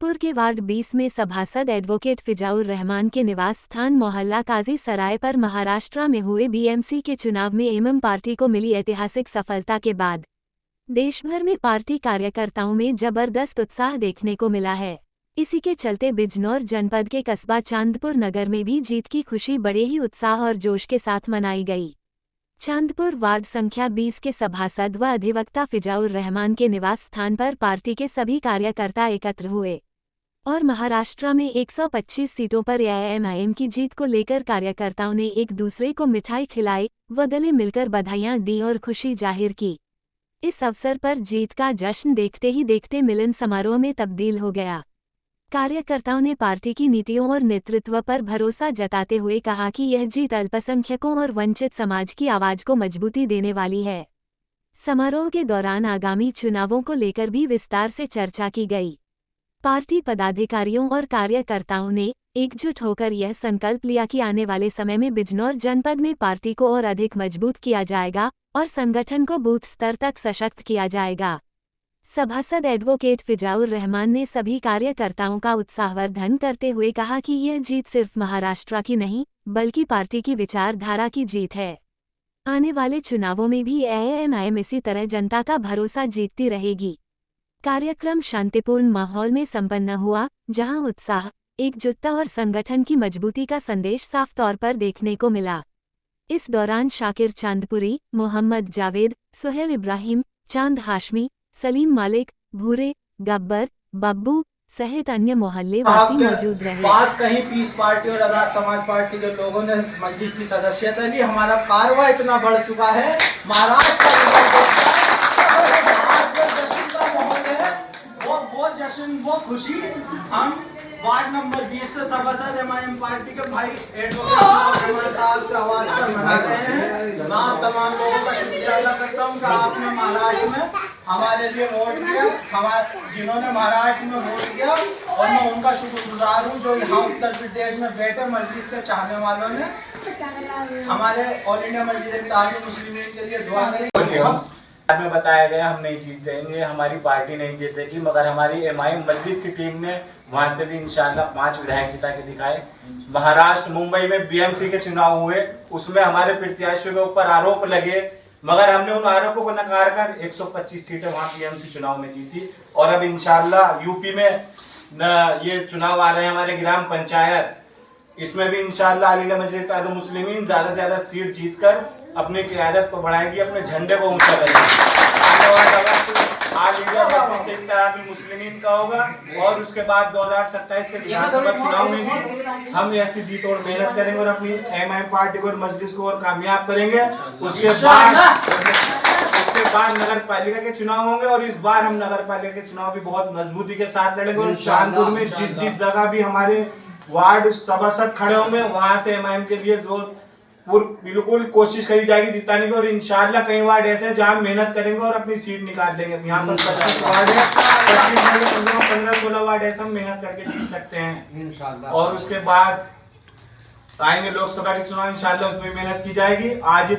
चांदपुर के वार्ड 20 में सभासद एडवोकेट फिजाउर रहमान के निवास स्थान मोहल्ला काजी सराय पर महाराष्ट्र में हुए बीएमसी के चुनाव में एमएम पार्टी को मिली ऐतिहासिक सफलता के बाद देश भर में पार्टी कार्यकर्ताओं में जबरदस्त उत्साह देखने को मिला है। इसी के चलते बिजनौर जनपद के कस्बा चांदपुर नगर में भी जीत की खुशी बड़े ही उत्साह और जोश के साथ मनाई गई। चांदपुर वार्ड संख्या 20 के सभासद व अधिवक्ता फिजाउर रहमान के निवास स्थान पर पार्टी के सभी कार्यकर्ता एकत्र हुए और महाराष्ट्र में 125 सीटों पर एआईएमआईएम की जीत को लेकर कार्यकर्ताओं ने एक दूसरे को मिठाई खिलाई व गले मिलकर बधाइयां दी और खुशी जाहिर की। इस अवसर पर जीत का जश्न देखते ही देखते मिलन समारोह में तब्दील हो गया। कार्यकर्ताओं ने पार्टी की नीतियों और नेतृत्व पर भरोसा जताते हुए कहा कि यह जीत अल्पसंख्यकों और वंचित समाज की आवाज को मजबूती देने वाली है। समारोह के दौरान आगामी चुनावों को लेकर भी विस्तार से चर्चा की गई। पार्टी पदाधिकारियों और कार्यकर्ताओं ने एकजुट होकर यह संकल्प लिया कि आने वाले समय में बिजनौर जनपद में पार्टी को और अधिक मजबूत किया जाएगा और संगठन को बूथ स्तर तक सशक्त किया जाएगा। सभासद एडवोकेट फिजाउर रहमान ने सभी कार्यकर्ताओं का उत्साहवर्धन करते हुए कहा कि यह जीत सिर्फ महाराष्ट्र की नहीं बल्कि पार्टी की विचारधारा की जीत है। आने वाले चुनावों में भी एआईएमआईएम इसी तरह जनता का भरोसा जीतती रहेगी। कार्यक्रम शांतिपूर्ण माहौल में संपन्न हुआ, जहां उत्साह, एकजुटता और संगठन की मजबूती का संदेश साफ तौर पर देखने को मिला। इस दौरान शाकिर चांदपुरी, मोहम्मद जावेद, सुहेल इब्राहिम, चांद हाशमी, सलीम मालिक, भूरे, गब्बर, बब्बू सहित अन्य मोहल्ले वासी मौजूद रहे। बात कहीं पीस पार्टी और आजाद समाज पार्टी के लोगों ने मजलिस की सदस्यता ली। हमारा कारवा इतना बढ़ चुका है, महाराष्ट्र का माहौल है, वो जश्न, वो खुशी हम वार्ड नंबर 20 से सभासद एमआईएम पार्टी के भाई एडवोकेट साहब के आवाज पर मना रहे हैं। मैं तमाम लोगों का शुक्रिया अदा करता हूँ कि आपने महाराष्ट्र में हमारे लिए वोट दिया, जिन्होंने महाराष्ट्र में वोट दिया, और मैं उनका शुक्रगुजार हूँ जो यहाँ उत्तर प्रदेश में बैठे मजलिस के चाहने वालों ने हमारे ऑल इंडिया मजलिस इत्तेहाद मुस्लिमीन के लिए दुआ करी। में बताया गया हम नहीं जीत जाएंगे, हमारी पार्टी नहीं जीतेगी, मगर हमारी एमआईएम मजलिस की टीम ने वहां से भी इंशाल्लाह 5 विधायक जिता के दिखाए। महाराष्ट्र मुंबई में बीएमसी के चुनाव हुए, उसमें हमारे प्रत्याशियों के ऊपर आरोप लगे, मगर हमने उन आरोपों को नकार कर 125 सीटें वहां बीएमसी चुनाव में जीती। और अब इंशाल्लाह यूपी में ये चुनाव आ रहे हैं हमारे ग्राम पंचायत, इसमें भी इंशाल्लाह अली मजलिस इत्तेहाद मुस्लिमीन ज्यादा से ज्यादा सीट जीतकर अपनी क़यादत को बढ़ाएगी, अपने झंडे को ऊंचा करेगी। आने वाला वक्त आज इंडिया मजलिस इत्तेहाद मुस्लिमीन का होगा और उसके बाद 2027 के विधानसभा चुनाव में भी हम ऐसी जीत और मेहनत करेंगे और अपनी एमआईएम पार्टी को और मजलिस को और कामयाब करेंगे। उसके बाद नगर पालिका के चुनाव होंगे और इस बार हम नगर पालिका के चुनाव भी बहुत मजबूती के साथ लड़ेंगे। और चांदपुर में जिस जगह भी हमारे वार्ड सभासद खड़े होंगे वहां से एमआईएम के लिए बिल्कुल कोशिश करी जाएगी जिताने की। और इंशाल्लाह कई वार्ड ऐसे हैं जहां मेहनत करेंगे और अपनी सीट निकाल लेंगे। यहाँ पर 25 वार्ड है, 15-16 वार्ड ऐसे हम मेहनत करके जीत सकते हैं। और उसके बाद आएंगे लोकसभा के चुनाव, इंशाल्लाह उसमें मेहनत की जाएगी। आज